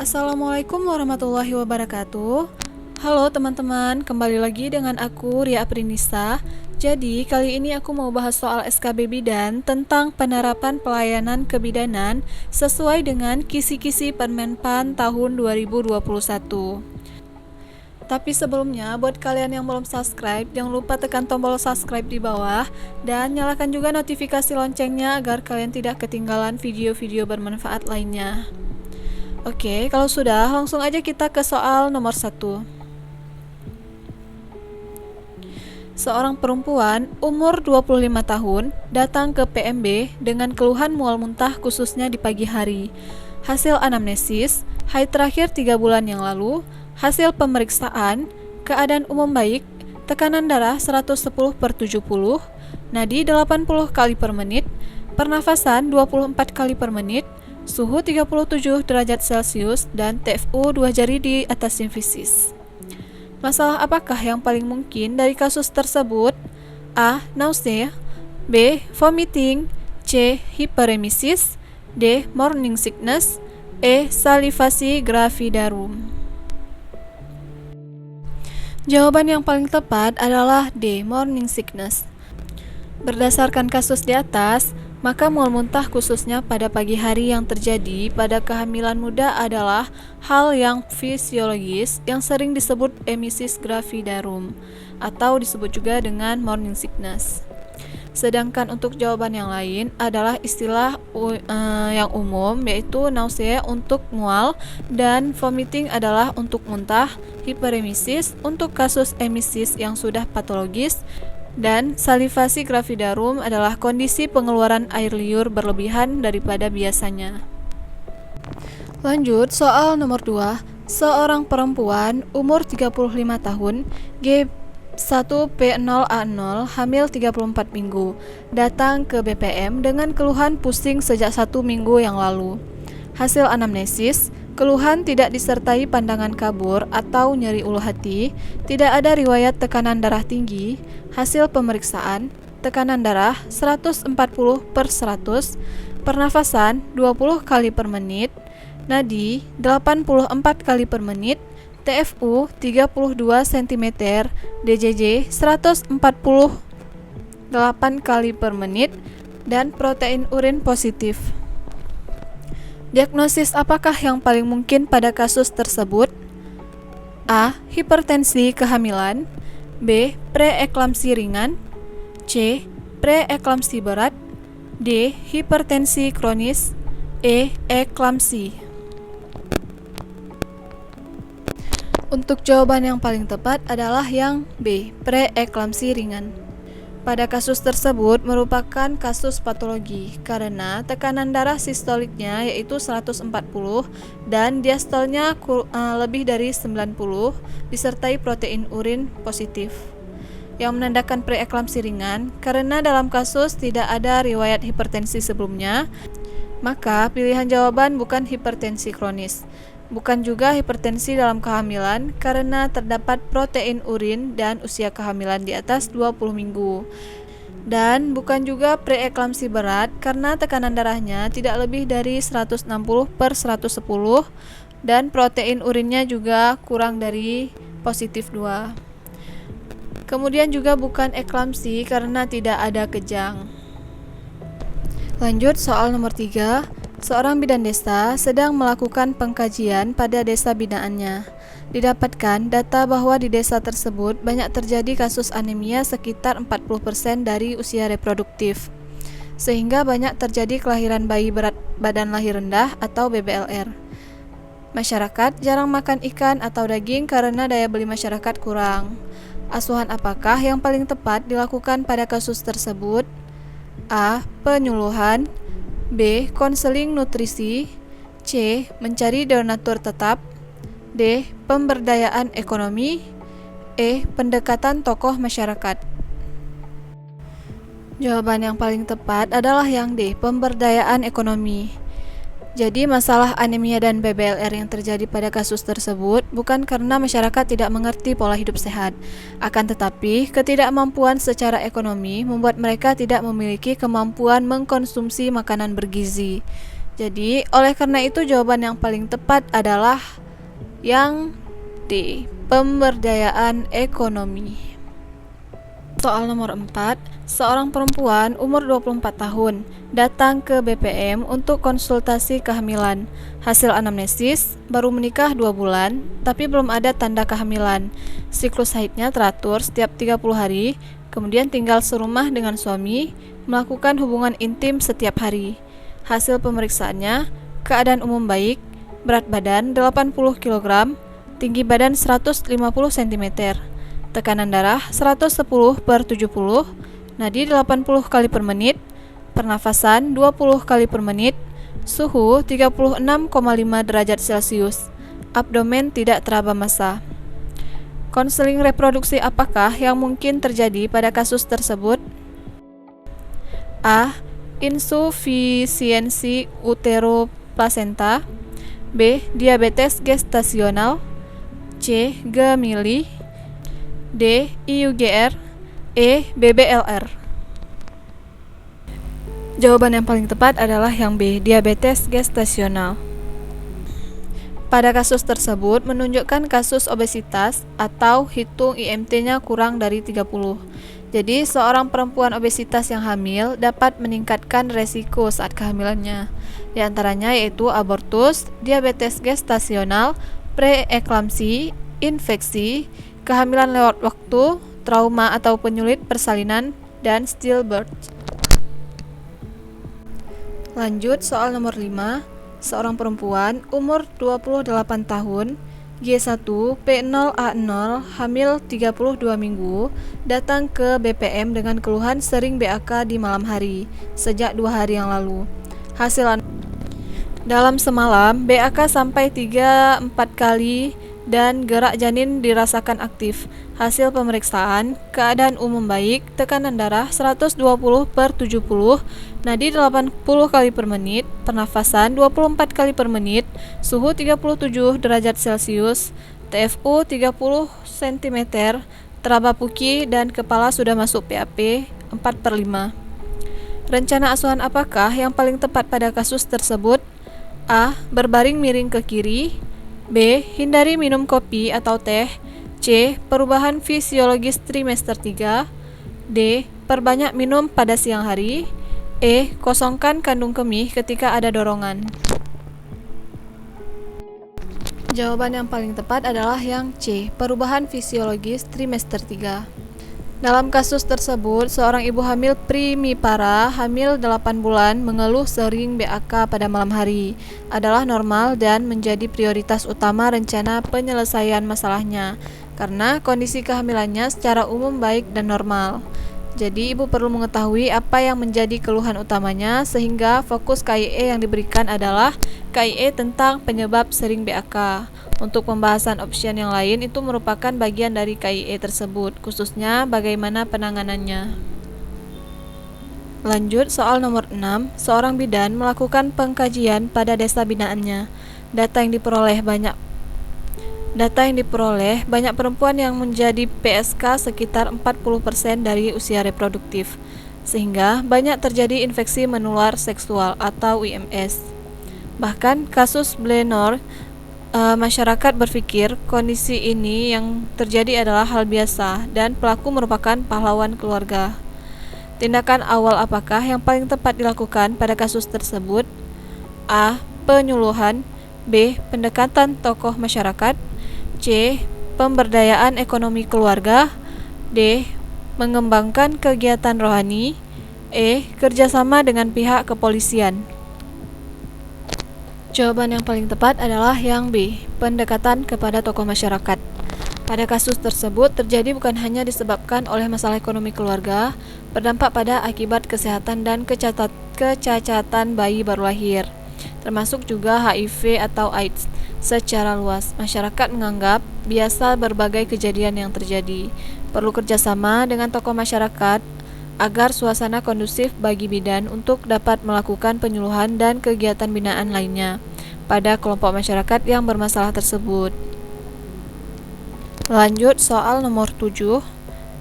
Assalamualaikum warahmatullahi wabarakatuh. Halo teman-teman, kembali lagi dengan aku Ria Aprinisa. Jadi kali ini aku mau bahas soal SKB Bidan tentang penerapan pelayanan kebidanan sesuai dengan kisi-kisi Permenpan tahun 2021. Tapi sebelumnya, buat kalian yang belum subscribe, jangan lupa tekan tombol subscribe di bawah dan nyalakan juga notifikasi loncengnya agar kalian tidak ketinggalan video-video bermanfaat lainnya. Oke, kalau sudah, langsung aja kita ke soal nomor 1. Seorang perempuan umur 25 tahun datang ke PMB dengan keluhan mual muntah khususnya di pagi hari. Hasil anamnesis, haid terakhir 3 bulan yang lalu, hasil pemeriksaan, keadaan umum baik, tekanan darah 110/70, nadi 80 kali per menit, pernafasan 24 kali per menit, suhu 37 derajat Celcius, dan TFU 2 jari di atas simfisis. Masalah apakah yang paling mungkin dari kasus tersebut? A. Nausea, B. Vomiting, C. Hyperemesis, D. Morning sickness, E. Salivasi gravidarum. Jawaban yang paling tepat adalah D. Morning sickness. Berdasarkan kasus di atas, maka mual muntah khususnya pada pagi hari yang terjadi pada kehamilan muda adalah hal yang fisiologis yang sering disebut emesis gravidarum atau disebut juga dengan morning sickness. Sedangkan untuk jawaban yang lain adalah istilah yang umum, yaitu nausea untuk mual dan vomiting adalah untuk muntah, hiperemesis untuk kasus emesis yang sudah patologis, dan salivasi gravidarum adalah kondisi pengeluaran air liur berlebihan daripada biasanya. Lanjut, soal nomor 2. Seorang perempuan umur 35 tahun, G1P0A0, hamil 34 minggu, datang ke BPM dengan keluhan pusing sejak 1 minggu yang lalu. Hasil anamnesis, keluhan tidak disertai pandangan kabur atau nyeri ulu hati, tidak ada riwayat tekanan darah tinggi. Hasil pemeriksaan, tekanan darah 140/100, pernafasan 20 kali per menit, nadi 84 kali per menit, TFU 32 cm, DJJ 148 kali per menit, dan protein urin positif. Diagnosis apakah yang paling mungkin pada kasus tersebut? A. Hipertensi kehamilan, B. Preeklamsi ringan, C. Preeklamsi berat, D. Hipertensi kronis, E. Eklamsi. Untuk jawaban yang paling tepat adalah yang B. Preeklamsi ringan. Pada kasus tersebut merupakan kasus patologi karena tekanan darah sistoliknya yaitu 140 dan diastolnya lebih dari 90 disertai protein urin positif, yang menandakan preeklamsi ringan. Karena dalam kasus tidak ada riwayat hipertensi sebelumnya, maka pilihan jawaban bukan hipertensi kronis. Bukan juga hipertensi dalam kehamilan karena terdapat protein urin dan usia kehamilan di atas 20 minggu. Dan bukan juga preeklamsi berat karena tekanan darahnya tidak lebih dari 160/110 dan protein urinnya juga kurang dari positif 2. Kemudian juga bukan eklamsi karena tidak ada kejang. Lanjut, soal nomor 3. Seorang bidan desa sedang melakukan pengkajian pada desa binaannya. Didapatkan data bahwa di desa tersebut banyak terjadi kasus anemia sekitar 40% dari usia reproduktif, sehingga banyak terjadi kelahiran bayi berat badan lahir rendah atau BBLR. Masyarakat jarang makan ikan atau daging karena daya beli masyarakat kurang. Asuhan apakah yang paling tepat dilakukan pada kasus tersebut? A. Penyuluhan, B. Konseling nutrisi, C. Mencari donatur tetap, D. Pemberdayaan ekonomi, E. Pendekatan tokoh masyarakat. Jawaban yang paling tepat adalah yang D. Pemberdayaan ekonomi. Jadi masalah anemia dan BBLR yang terjadi pada kasus tersebut bukan karena masyarakat tidak mengerti pola hidup sehat, akan tetapi ketidakmampuan secara ekonomi membuat mereka tidak memiliki kemampuan mengkonsumsi makanan bergizi. Jadi, oleh karena itu jawaban yang paling tepat adalah yang D, pemberdayaan ekonomi. Soal nomor 4, seorang perempuan umur 24 tahun datang ke BPM untuk konsultasi kehamilan. Hasil anamnesis, baru menikah 2 bulan, tapi belum ada tanda kehamilan. Siklus haidnya teratur setiap 30 hari, kemudian tinggal serumah dengan suami, melakukan hubungan intim setiap hari. Hasil pemeriksaannya, keadaan umum baik, berat badan 80 kg, tinggi badan 150 cm. Tekanan darah 110/70, nadi 80 kali per menit, pernafasan 20 kali per menit, suhu 36,5 derajat Celcius, abdomen tidak teraba massa. Konseling reproduksi apakah yang mungkin terjadi pada kasus tersebut? A. Insufisiensi uteroplasenta. B. Diabetes gestasional. C. Gemili. D. IUGR. E. BBLR. Jawaban yang paling tepat adalah yang B, diabetes gestasional. Pada kasus tersebut menunjukkan kasus obesitas atau hitung IMT-nya kurang dari 30. Jadi, seorang perempuan obesitas yang hamil dapat meningkatkan resiko saat kehamilannya. Di antaranya yaitu abortus, diabetes gestasional, preeklamsi, infeksi, kehamilan lewat waktu, trauma atau penyulit persalinan, dan stillbirth. Lanjut soal nomor 5. Seorang perempuan umur 28 tahun, G1, P0A0, hamil 32 minggu, datang ke BPM dengan keluhan sering BAK di malam hari, sejak 2 hari yang lalu. Hasil dalam semalam, BAK sampai 3-4 kali dan gerak janin dirasakan aktif. Hasil pemeriksaan, keadaan umum baik, tekanan darah 120/70, nadi 80 kali per menit, pernafasan 24 kali per menit, suhu 37 derajat Celcius, TFU 30 cm, teraba puki dan kepala sudah masuk PAP 4/5. Rencana asuhan apakah yang paling tepat pada kasus tersebut? A. Berbaring miring ke kiri. B. Hindari minum kopi atau teh. C. Perubahan fisiologis trimester 3. D. Perbanyak minum pada siang hari. E. Kosongkan kandung kemih ketika ada dorongan. Jawaban yang paling tepat adalah yang C. Perubahan fisiologis trimester 3. Dalam kasus tersebut, seorang ibu hamil primipara, hamil 8 bulan, mengeluh sering BAK pada malam hari, adalah normal dan menjadi prioritas utama rencana penyelesaian masalahnya, karena kondisi kehamilannya secara umum baik dan normal. Jadi, ibu perlu mengetahui apa yang menjadi keluhan utamanya, sehingga fokus KIE yang diberikan adalah KIE tentang penyebab sering BAK. Untuk pembahasan opsi yang lain itu merupakan bagian dari KIE tersebut, khususnya bagaimana penanganannya. Lanjut soal nomor 6, seorang bidan melakukan pengkajian pada desa binaannya. Data yang diperoleh banyak perempuan yang menjadi PSK sekitar 40% dari usia reproduktif, sehingga banyak terjadi infeksi menular seksual atau IMS. Bahkan kasus Blenor, masyarakat berpikir kondisi ini yang terjadi adalah hal biasa dan pelaku merupakan pahlawan keluarga. Tindakan awal apakah yang paling tepat dilakukan pada kasus tersebut? A. Penyuluhan. B. Pendekatan tokoh masyarakat. C. Pemberdayaan ekonomi keluarga. D. Mengembangkan kegiatan rohani. E. Kerjasama dengan pihak kepolisian. Jawaban yang paling tepat adalah yang B, pendekatan kepada tokoh masyarakat. Pada kasus tersebut terjadi bukan hanya disebabkan oleh masalah ekonomi keluarga, berdampak pada akibat kesehatan dan kecacatan bayi baru lahir, termasuk juga HIV atau AIDS. Secara luas, masyarakat menganggap biasa berbagai kejadian yang terjadi. Perlu kerjasama dengan tokoh masyarakat agar suasana kondusif bagi bidan untuk dapat melakukan penyuluhan dan kegiatan binaan lainnya pada kelompok masyarakat yang bermasalah tersebut. Lanjut soal nomor 7.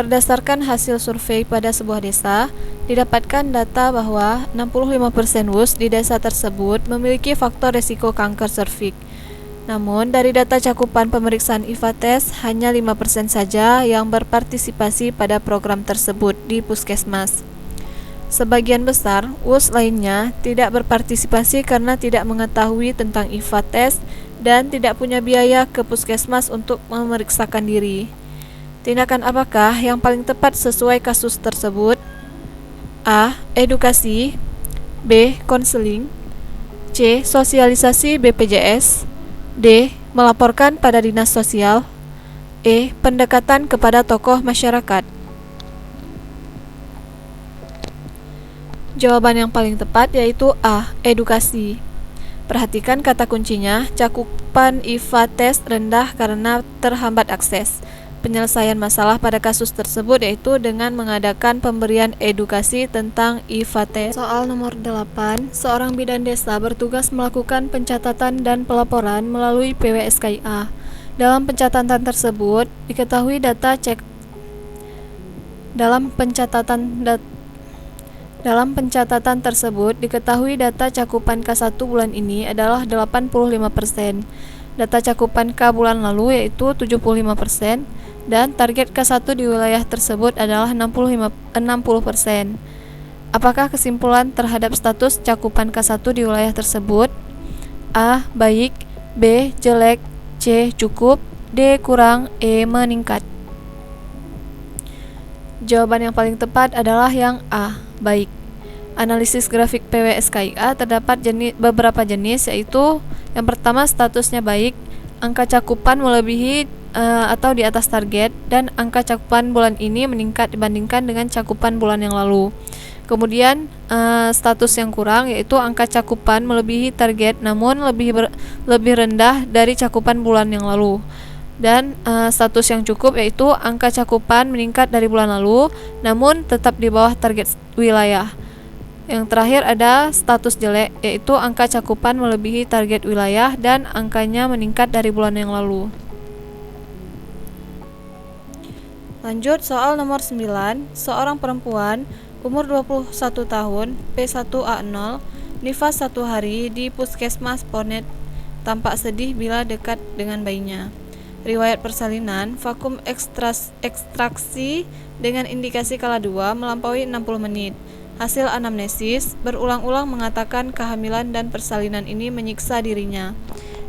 Berdasarkan hasil survei pada sebuah desa, didapatkan data bahwa 65% WUS di desa tersebut memiliki faktor risiko kanker serviks. Namun, dari data cakupan pemeriksaan IVA tes, hanya 5% saja yang berpartisipasi pada program tersebut di puskesmas. Sebagian besar WUS lainnya tidak berpartisipasi karena tidak mengetahui tentang IVA tes dan tidak punya biaya ke puskesmas untuk memeriksakan diri. Tindakan apakah yang paling tepat sesuai kasus tersebut? A. Edukasi. B. Konseling. C. Sosialisasi BPJS. D. Melaporkan pada dinas sosial. E. Pendekatan kepada tokoh masyarakat. Jawaban yang paling tepat yaitu A. Edukasi. Perhatikan kata kuncinya, cakupan IVA tes rendah karena terhambat akses. Penyelesaian masalah pada kasus tersebut yaitu dengan mengadakan pemberian edukasi tentang IVA tes. Soal nomor 8, seorang bidan desa bertugas melakukan pencatatan dan pelaporan melalui PWSKIA. Dalam pencatatan tersebut, diketahui data cakupan K1 bulan ini adalah 85%. Data cakupan K bulan lalu yaitu 75%. Dan target K1 di wilayah tersebut adalah 60%. Apakah kesimpulan terhadap status cakupan K1 di wilayah tersebut? A. Baik. B. Jelek. C. Cukup. D. Kurang. E. Meningkat. Jawaban yang paling tepat adalah yang A. Baik. Analisis grafik PWSKIA terdapat beberapa jenis, yaitu yang pertama statusnya baik, angka cakupan melebihi atau di atas target, dan angka cakupan bulan ini meningkat dibandingkan dengan cakupan bulan yang lalu. Kemudian status yang kurang yaitu angka cakupan melebihi target namun lebih rendah dari cakupan bulan yang lalu. Dan status yang cukup yaitu angka cakupan meningkat dari bulan lalu namun tetap di bawah target wilayah. Yang terakhir ada status jelek, yaitu angka cakupan melebihi target wilayah dan angkanya meningkat dari bulan yang lalu. Lanjut soal nomor 9, seorang perempuan umur 21 tahun, P1A0, nifas 1 hari di Puskesmas Ponet, tampak sedih bila dekat dengan bayinya. Riwayat persalinan, vakum ekstraksi dengan indikasi kala 2 melampaui 60 menit. Hasil anamnesis berulang-ulang mengatakan kehamilan dan persalinan ini menyiksa dirinya.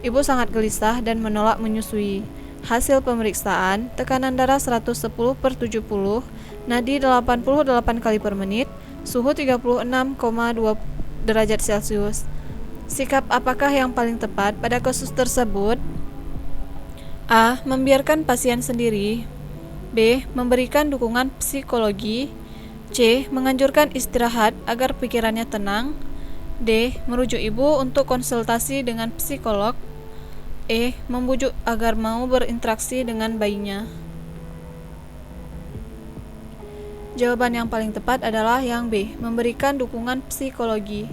Ibu sangat gelisah dan menolak menyusui. Hasil pemeriksaan, tekanan darah 110/70, nadi 88 kali per menit, suhu 36,2 derajat Celcius. Sikap apakah yang paling tepat pada kasus tersebut? A. Membiarkan pasien sendiri. B. Memberikan dukungan psikologi. C. Menganjurkan istirahat agar pikirannya tenang. D. Merujuk ibu untuk konsultasi dengan psikolog. E. Membujuk agar mau berinteraksi dengan bayinya. Jawaban yang paling tepat adalah yang B. Memberikan dukungan psikologi.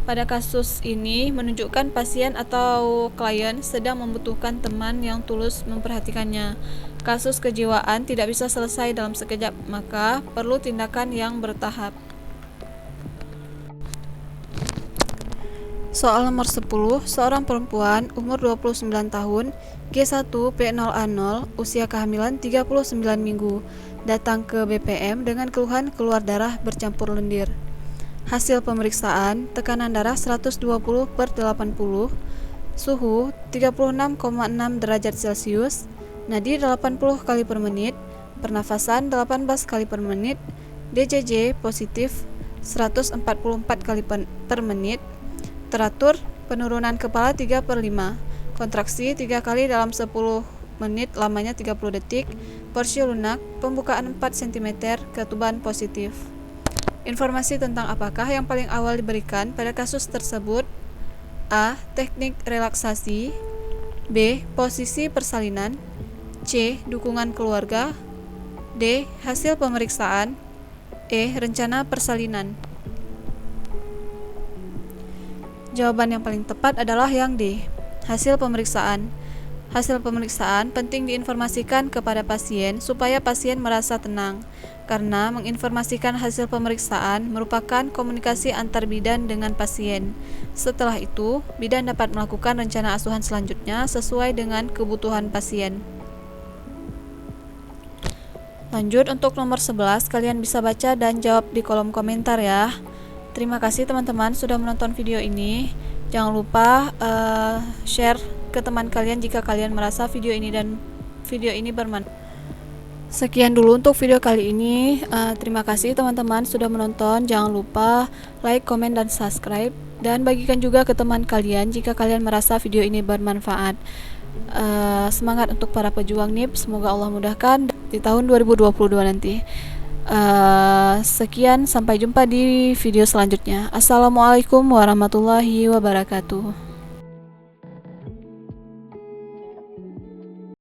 Pada kasus ini menunjukkan pasien atau klien sedang membutuhkan teman yang tulus memperhatikannya. Kasus kejiwaan tidak bisa selesai dalam sekejap, maka perlu tindakan yang bertahap. Soal nomor 10, seorang perempuan umur 29 tahun, G1 P0A0, usia kehamilan 39 minggu, datang ke BPM dengan keluhan keluar darah bercampur lendir. Hasil pemeriksaan, tekanan darah 120/80, suhu 36,6 derajat Celcius, nadi 80 kali per menit, pernafasan 18 kali per menit, DJJ positif 144 kali per menit, teratur, penurunan kepala 3/5, kontraksi 3 kali dalam 10 menit lamanya 30 detik, porsi lunak, pembukaan 4 cm, ketuban positif. Informasi tentang apakah yang paling awal diberikan pada kasus tersebut? A. Teknik relaksasi. B. Posisi persalinan. C. Dukungan keluarga. D. Hasil pemeriksaan. E. Rencana persalinan. Jawaban yang paling tepat adalah yang D. Hasil pemeriksaan. hasil pemeriksaan penting diinformasikan kepada pasien supaya pasien merasa tenang, karena menginformasikan hasil pemeriksaan merupakan komunikasi antar bidan dengan pasien. Setelah itu, bidan dapat melakukan rencana asuhan selanjutnya sesuai dengan kebutuhan pasien. Lanjut, untuk nomor 11, kalian bisa baca dan jawab di kolom komentar ya. Terima kasih teman-teman sudah menonton video ini. Jangan lupa share ke teman kalian jika kalian merasa video ini bermanfaat. Sekian dulu untuk video kali ini. Terima kasih teman-teman sudah menonton. Jangan lupa like, komen, dan subscribe. Dan bagikan juga ke teman kalian jika kalian merasa video ini bermanfaat. Semangat untuk para pejuang NIP. Semoga Allah mudahkan di tahun 2022 nanti. Sekian, sampai jumpa di video selanjutnya. Assalamualaikum warahmatullahi wabarakatuh.